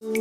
C'est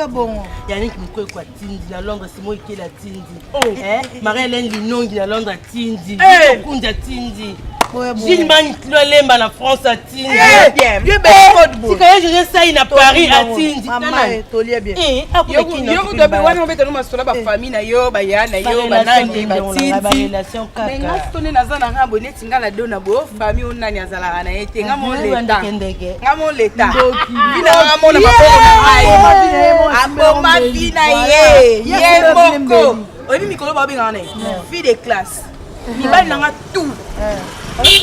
bon. Yannick Moukou quoi Tindi la Londres c'est moi qui la Tindi. Marie-Hélène Linongi la Londres Tindi. Kunda Tindi. Gilman Lemba la France à Tindi. Bien. Si quand je ça à Paris à Tindi. Maman tolia bien. Yo dobe wana obeta no masola ba famille na yo ba ya na yo ba nani ba Tindi. Mais nga tone nazana nga boneti nga la dona bo famille onani azala na yete nga mo leta. Nga mo leta. Bina nga mo na ba Aboma vina ye moko. Oyebi mikolo ba benga na fille de classe. Mibali nanga tout.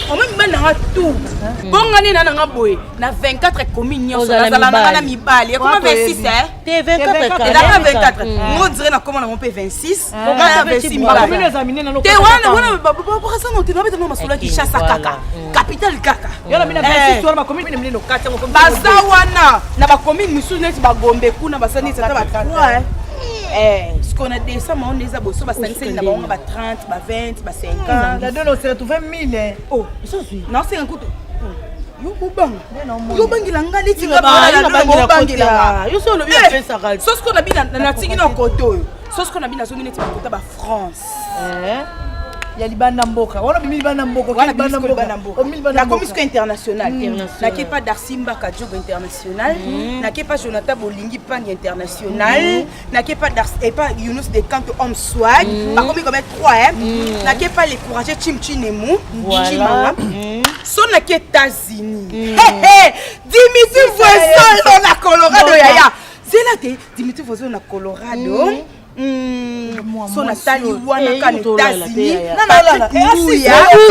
On même mibali nanga tout. Bonga ni na nanga boy na 24 communion so na zala na mibali. Comment 26 hein? T'es 24. Et là 24. On dirait na comment on peut 26. On a 26 mibali. T'es wana ba ça non tu dois mettre ma sola qui chasse kaka. Capital kaka. Yala mina 26 toi ma commune mina no 4 mo commune. Bazawana na ba commune misu neti ba gombe kuna basani c'est ba 3 hein. Ce qu'on a descend, on les a bossé, bah, 30, bah, 20, bah, 50. La donne, on s'est retrouvé 1000. Oh, ça suit. Non, c'est un couteau. Yo bangi la ngali tinga ba yo so lo bi fait ça gal. So ce qu'on a bien na tingi na koto. So ce qu'on a bien na zongi neti ba ba France. Ya libanda mboka. Wana bimi libanda mboka, libanda mboka. La commission internationale. Na ke pas Darsimba Kadjogo international, na ke pas Jonathan Bolingi Pang international, na ke pas Younous de Kanto Homme Swag, ba komi comme 3 hein. Na ke pas les courageux Chimchinemu, Chimanga. So na ke États-Unis. Dimitri Voisin na Colorado yaya. Zelate Dimitri Voisin na Colorado. So Nathalie wana kan États-Unis.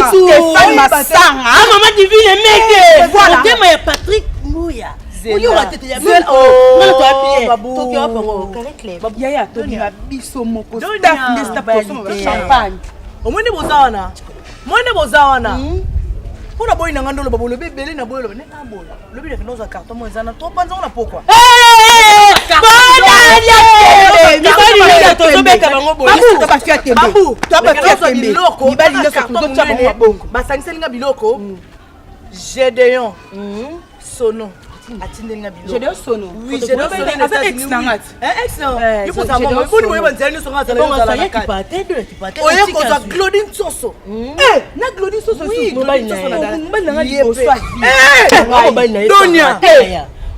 Stéphane Massanga. Maman divine mec. Voilà. Tema ya Patrick Mouya. Zela. Non toi bien. Tokyo paro. Babu yaya Tony biso moko. Staff champagne. Omwene bozawana. Mwene bozawana. Kuna boy na ngandolo babolo bebele na boy lo ne abola. Lobi le kinoza carton mo ezana to panza ona pokwa. Basangiselinga biloko Gédéon Sono atindelinga biloko Gédéon Sono oui Gédéon Sono c'est ex nangat ex il faut savoir moi boni moyeba nzela nyonso nga zala na kati oye koza Claudine Soso na Claudine Soso oui Claudine Soso na Donia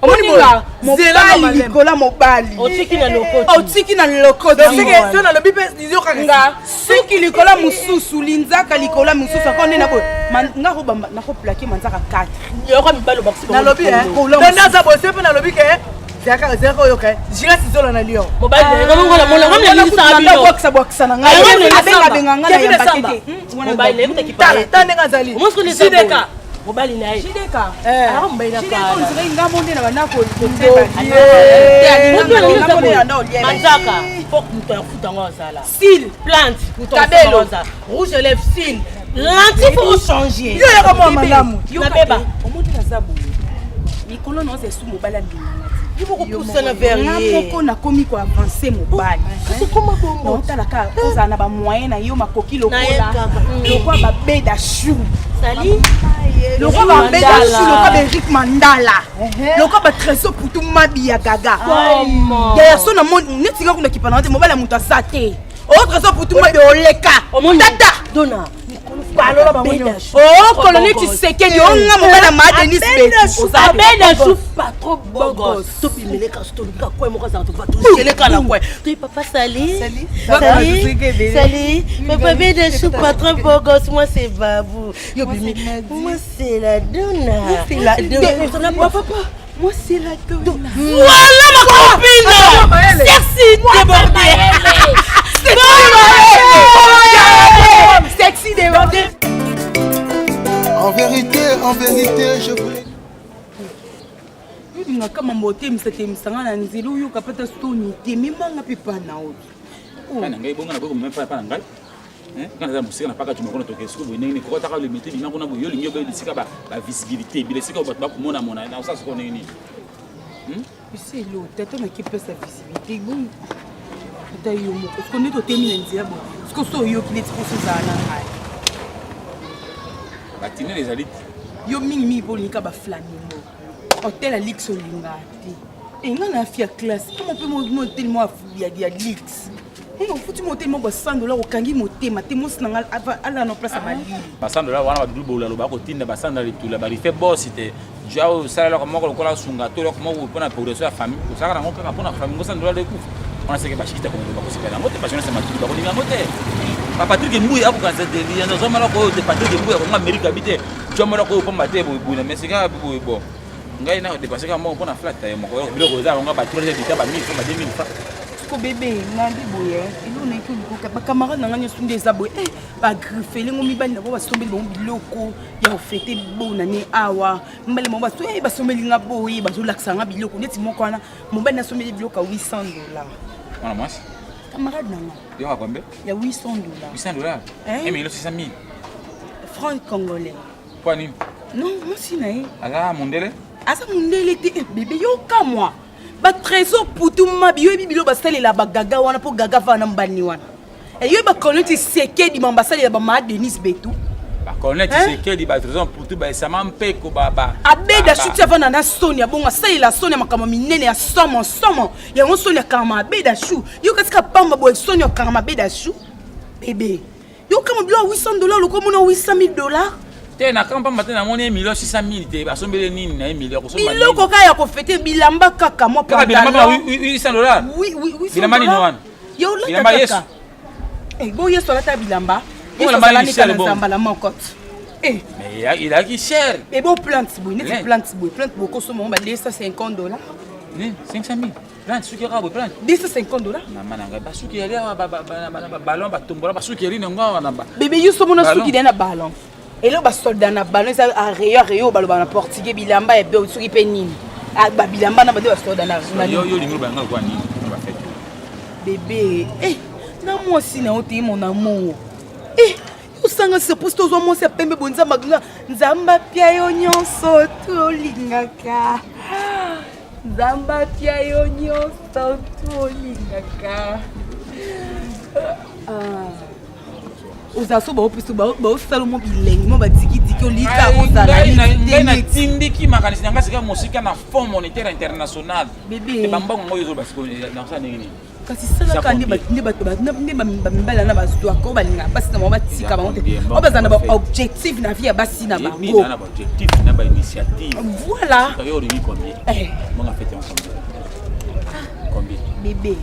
Omoninga mobali likola mobali otiki na loko otiki na loko seke na lobi pe disio kanga soki likola mususu linzaka likola mususu akonde na bo nga ko bamba na ko plaquer manzaka 4 yo ko mibalo bakisi na lobi dona za bosse pe na lobi ke zaka zako yo ke jira sizola na lion mobali ngo ngo la mona ngo na lisa bilo boxa na nga abenga benga nga na ya pakete mobali mutaki pa tande nga zali sideka mobali na Jideka mbaina ka Jideka nga monde na bana ko manzaka faut muto ya futa ngo sala sil plante muto ya rouge lèvre sil L'anti faut changer. Yo ya kama malamu. Yo beba. Omondi na zabu. Mikolo non c'est sous mobile mbinga. Il faut pousser na verrier. Ngako na komi ko avancer mobile. C'est comment bongo? Non tala ka oza na ba moyen na yo makoki lokola. Lokwa ba beda chou. Sali. Lokwa ba beda chou, lokwa ba Eric Mandala. Lokwa ba trésor pour tout mabi ya gaga. Ya so na monde netinga kuna kipana te mobile muta sate. Oh trésor pour tout mabi oleka. Tata Dona. Oh, colonel Tshisekedi, on a mon madame Denis Betu. Abeda chou pas trop bogos. Topi mele ka sto ka kwa mo ka za to va toucher le kana kwa. Tu papa Sali. Sali. Papa Abeda chou pas trop bogos, moi c'est Babou. Yo bimi. Moi c'est la Dona. C'est la Dona. Papa. Moi c'est la Dona. Voilà ma copine. Merci débordée. Sexy débordé. En vérité, je voulais. Nga kama mbote msete msanga na nzilo uyu kapata stone te mimanga pipa na oto. Kana ngai bonga na boko mepa pa ngai. Kana za musika na paka tumoko na toke suku bonengi ko taka le meté bina kuna boyo lingi be disika ba visibilité bi lesika ba komona mona na sa soko nini. C'est l'eau, tata na kipe sa visibilité bon. Tata yo mo ko ne to temi na nzia bon. Parce que so yo ki les trop ça na hai. Batine les alites. Yo mingi pour linka ba flamingo. Hôtel à Lix Olingati. Et nga na fia classe. Comment peut monter moi ya Lix? Et on fout monter moi $100 au kangi monter maté mo sinanga ala na place à Mali. $100 wana ba double la ba ko tinda ba $100 tout la ba fait boss c'était jao ça là comment ko la sunga to comment ko pona progression ya famille ko saka na ngo ka pona famille $100 de coup. On sait que ba chita ko ba ko sika na mote passion c'est ma tout ba ko ninga mote. Papa Patrick Mbouya ko kanza de li na zoma la ko de Patrick Mbouya ko America bité joma la ko po mate bo mais c'est ka bo ngai na dépasser ka mo pona flat ya mo ko biloko za nga ba 3 bita ba 1000 ba 2000 francs ko bébé ngandi boye ilo na ko ko ba camarade na ngani sunde za boye ba griffer ngo mi bani na ba sombeli bo biloko ya ofete bo na ni awa mbele mo ba so ba sombeli nga boye ba zo laksa nga biloko neti mo kwana mo bani na sombeli biloko $800. Wana mwasi camarade na nga yo ka kombe ya $800. $800 $1,600,000 francs congolais. Kwa nini? Non, moi si na ye. Ala mondele? Asa mondele te bébé yo ka moi. Ba trésor pour tout ma bio et bibilo ba sale la ba gaga wana po gaga va na mbani wana. Et yo ba connaître Tshisekedi mamba sale ba ma Denis Betu. Ba connaître Tshisekedi ba trésor pour tout ba sama mpeko ba. Abeda chuti avant na Sonia bonga sale la Sonia makama minene ya somo. Ya on Sonia kama abeda chou. Yo kasika pamba bo Sonia kama abeda chou. Bébé. Yo kama bilo $800 lo komo na $800,000. Tena kamba matin na moni $1,600,000 te ba sombele nini na $1,000,000 ko somba. Biloko ka ya ko fêter bilamba kaka moi pour bilamba $800. Oui, bilamba ni noan. Yo la bilamba yesu. Bon yesu la ta bilamba. Bilamba la cher bon. La mancotte. Mais il a qui cher. Et bon plante boy, net plante boy ko somo ba $250. Ni 500,000. Plante suki rabo plante. $250. Mama nanga ba suki yali ba ballon ba tombola ba suki yali nga wana ba. Bébé yo somo na suki na ballon. Et là, les soldats na ballon, ça a réo, balobana portugais, bilamba et béo, qui penine. Ah, bilamba na bade soldats na. Yo lingo banga quoi ni, on va faire. Bébé, na moi aussi na oté mon amour. Yo sanga se poste aux hommes, c'est pembe bonza magna. Nzamba pia yo nyonso to lingaka. Nzamba pia yo nyonso to lingaka. Ozaso ba opiso ba salomo bilengi mo ba tiki olika ozala na tindiki makanisi nanga sika musika na fond monétaire international bébé bambango ngoyo zo basiko na sa nini kasi sala kandi ba mbala na bazwa ko balinga basi na mo batika ba o bazana ba objectif na vie basi na bango ni na ba objectif na ba initiative voilà yo ri combien mon a fait combien bébé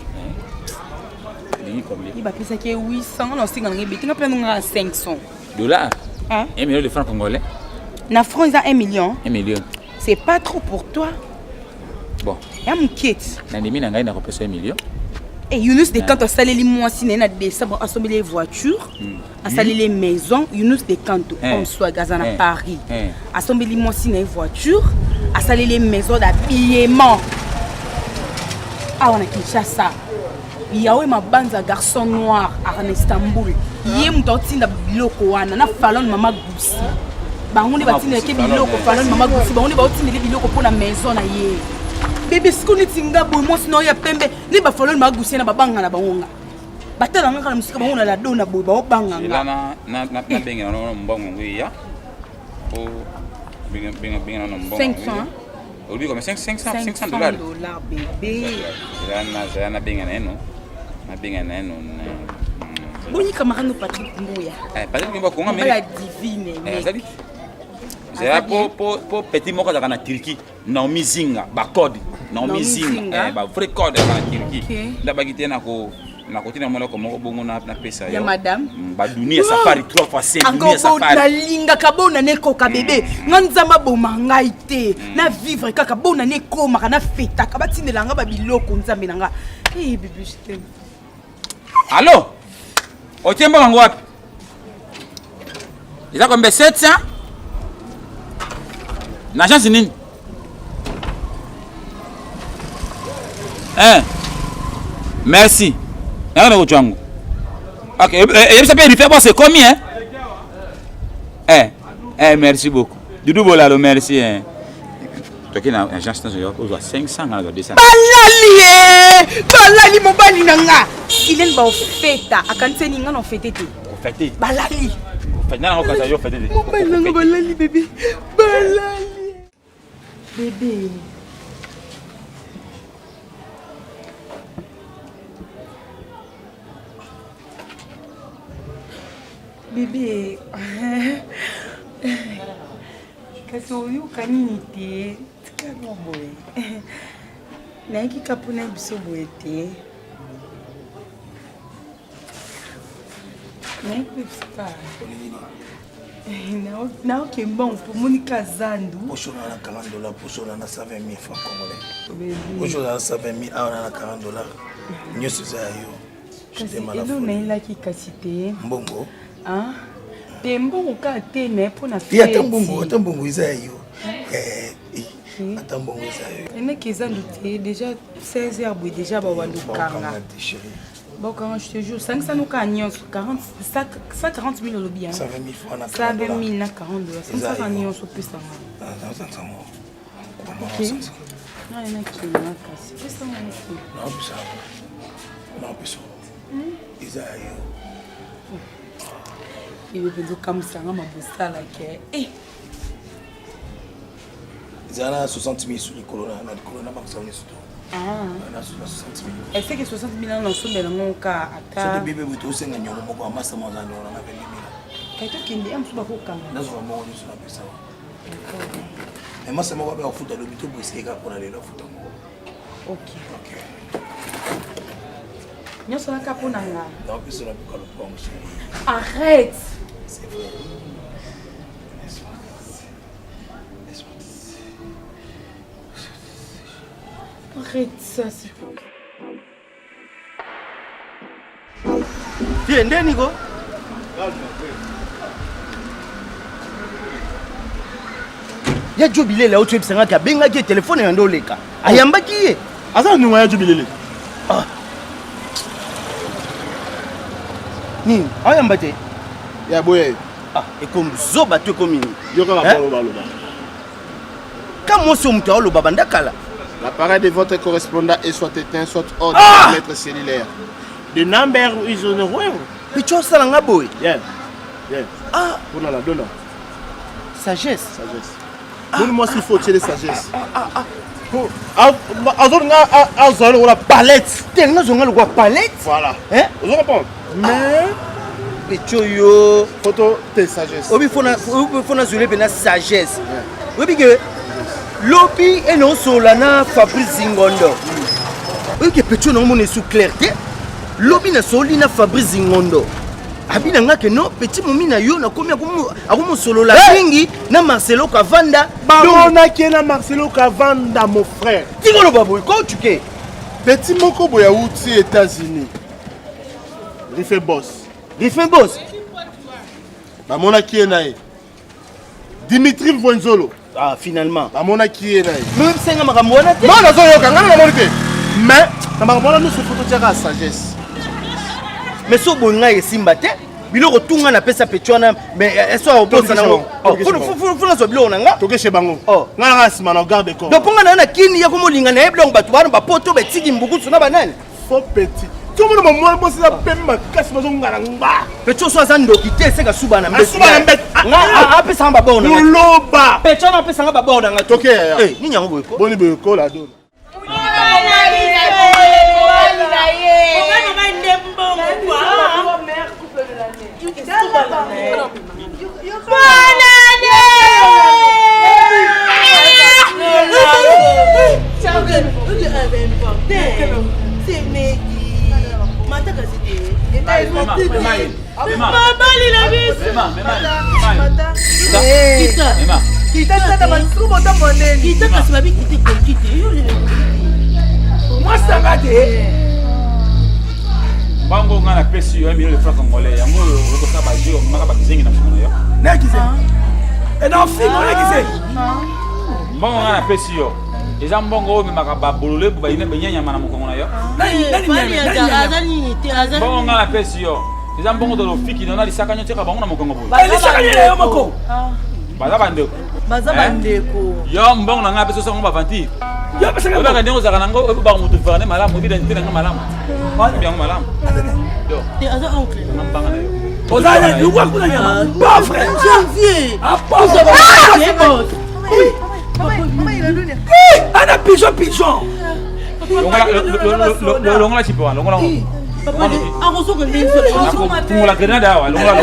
combien il va penser que 800 non c'est ngani bitinga plein nga $500 $1 million de francs congolais na francs ils a $1 million c'est pas trop pour toi bon ya muketi na ndimi na ngai na kopesa $1 million et Yunus de quand salé les mois si na décembre assembler les voitures assembler les maisons Yunus de quand on soit gazana Paris assembler les mois si na voitures assembler les maisons d'habillement ah on a Kinshasa yawe mabanza garçon noir en Istanbul ye muto tinda biloko wana na falon mama gusi bangundi batinda ke biloko falon mama gusi bangundi batinda biloko pona maison na ye bébé skuni tinga boy mo sino ya pembe ni ba falon mama gusi na babanga na bangonga batala ngaka na musika bangona la dona boy ba banga na benga na mbongo ngui ya o benga na mbongo 500 Aujourd'hui, comme $500 bébé. C'est un bien un Boni camarade Patrick Mboya. Patrick Mboya, comment la divine. C'est pour petit moko dans la Turquie. Naomi Zinga, code. Naomi Zinga, vrai code dans la Turquie. D'abord qui na ko na côté na mona comme bongo na pesa yo. Ya madame. Ba dunia safari 3 fois 5 dunia safari. Na linga kabona neko ka bébé. Nganzamba boma ngai te. Na vivre kaka bona neko maka na feta ka batindela nga ba biloko nzambe nanga. Eh bébé je t'aime. Allô? Otiemba wangu wapi? Eza kombe 700? Na chance nini? Merci. Nanga na changu. OK, et ça peut lui faire bon c'est combien merci beaucoup. Doudou Bolalo merci hein. Toi qui na agence dans yo 500 na 200. Balali mobali nanga. Il est ba feta akanseni nga no fete te. Fete. Balali. Fete na ko kaza yo fete te. Balali bébé. Balali. Bébé. Bébé, kasi oyuka nini te tikalo boye nayaki kapona biso boye te nayekipesika naokemba mpomonika zandu pochola na $40 pochola na 120 000 francs congolais pochola na 120 000 awa na $40 nyonso eza yo elo nayelaki kasi te mbongo te mbongo kaka te me mpona ata mbongo eza yo ata mbongo eza yo enaki ezandu te déjà 16 heures boye déjà bawandukanga bokanga je te jure sangisanoka nyonso 140 000 olobi 120 000 francs na 120 000 na $40 sanisaka nyonso opesanga enaki kasi pesanga eza yo ebepenza okamusanga mabosala ke eza na 60 000 sur likolo na likolo na bakisa nyonso to na 60 000 est-ce que 60 000 na osombela ngo ka ata soki bebe boye tosenga nyongo moko amasa mwaza nyongo na 20 000 kai tokende ya mosu bakokanga nazwa moko nyonso na pesa me masa moko abe afuta lobi to boesikeka mpona lelo afuta moko ok nyonso naka mpo na nga naopesa na buka lopango arrête. C'est vrai. Arrête ça, s'il te plaît. Viens, ndé Nico. Ya Jubilé là où tu es pensé que benga qui téléphone et ndoleka. Ayamba qui est? Asa nous ya Jubilé. Ah. Ni, ayamba te. Ya boye. Ah, et comme zoba tu comme ini. Yo ka ba loba. Quand moi sommes toi le babanda kala. L'appareil de votre correspondant est soit éteint soit hors de mètre cellulaire. The number is on the way. Mais tu as ça là boy. Yeah. Ah, on a la donne. Sagesse. Donne-moi s'il faut tirer sagesse. Azor la palette. Tellement on a le palette. Voilà. Hein? Vous comprenez? Mais Pechoyo photo de sagesse. Obi fona zule bena sagesse. Obi que lobi et non solana Fabrice Zingondo. Obi que Pecho non mon sous clarté. Lobi na solina Fabrice Zingondo. Abina nga que non petit momi na yo na komi akumo solo la kingi na Marcelo Kavanda. Bamona qui na Marcelo Kavanda mon frère. Tingolo baboy ko tu ke. Petit moko boya outi États-Unis. Il fait boss. Bamona qui est naï. Dimitri Vonzolo. Ah finalement. Bamona qui est naï. Même senga makamwana te. Non, nazo yoka ngana na monite. Mais Na makambo nous se photo tiaka sagesse. Mais so bonga esimba te. Biloko tunga na pesa petwana mais eso obosa nango. Funa so biloko nanga. Toke chez bango. Nga na sima na garde corps. Donc ponga na kini ya komo linga na eblong batu bana ba poto betiki mbukutu na banani. Faux petit. Tout le monde moi bosi la pemba kasi mazo ngala ngba. Petcho so azando kite seka suba na mbeti. Suba na mbeti. Nga apesa ngaba bona. Muloba. Petcho na apesa ngaba bona nga. Toke. Eh, ni nyango boyko. Boni boyko la do. Bango ngana pesi yo milieu de francs congolais yango ko saba jeu maka ba kizengi na mkono yo na kize et non film na kize bango ngana pesi yo eza mbongo me maka ba bolole ba ine benyanya mana mkongo na yo bango ngana pesi yo eza mbongo de lofiki na lisaka nyote ka bango na mkongo boy ba lisaka yo moko baza bandeko yo mbongo na ngana pesi so ngba vanti yo pesa ngaba ka ndingo zaka nango ba mutu fane malamu bi den tena malamu bien malamu yo Te aza oncle ngambanga na yo ozana ni kwa kuna nyama pas frère janvier apa Maman il a donné. Ana pigeon. Longola chipo, longola. Papa, on reçoit que les autres. Pour la grenade, longola.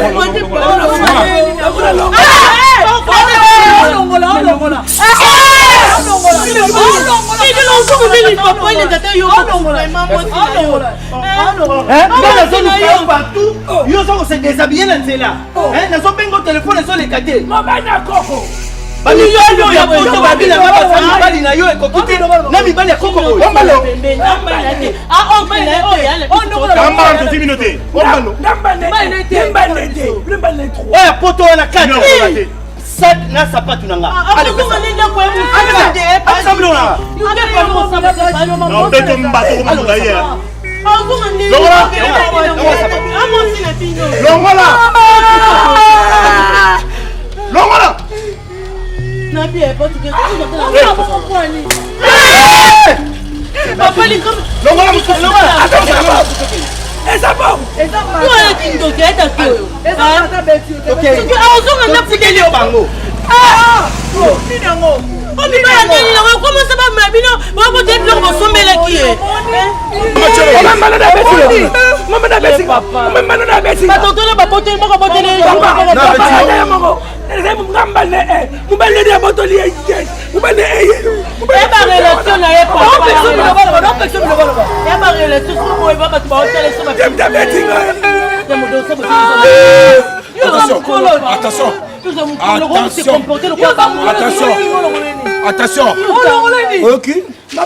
Yo ya poto babila ngaba bali na yo ekokite na mibali ya koko boy ombalo ah ombalo oyo kamba ndo 10 minutes ombalo ndambane oya poto wana kati sad na sapatu nanga ale pesa nenda kwa msande asamlo na no beto mbato ko manga ye longola Nabi est pas tout que papa il comme longola eza bon toi qui doit être OK tu as na fidèle au bango ninango on dit pas ndeni na comment ça va ma bino ba ko te bloko sombela ki mama na besi ba tonto na ba pote moko bote le mubale de botoli mubale ba relation na ye ba relation ko ba ba ba tele so ba Attention. Attention. Ok. La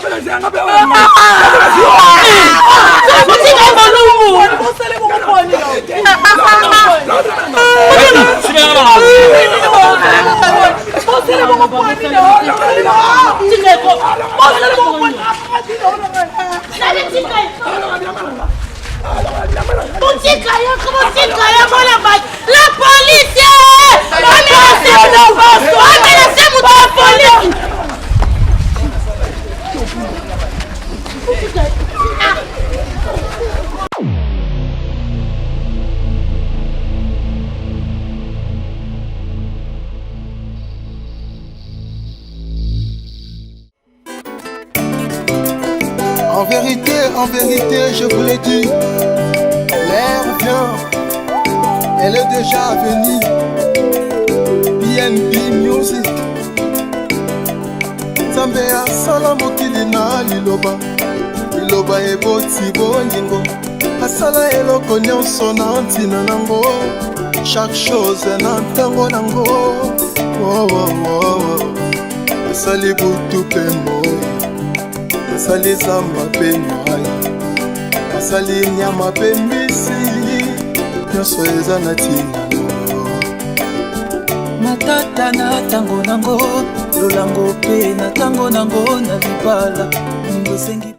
police! En vérité, je vous l'ai dit, l'air vient, elle est déjà venue. PNB Music, Zambia asala mokili na liloba, liloba eboti bolingo, asala eloko nyonso na ntina nango, chaque chose na ntango nango. Asali butu pe moi, asali zamba pe mai, asali nyama pe mbisi, nyonso eza na ntina nango. Matata na tango nango, lolango pe na tango nango na libala, ngosengi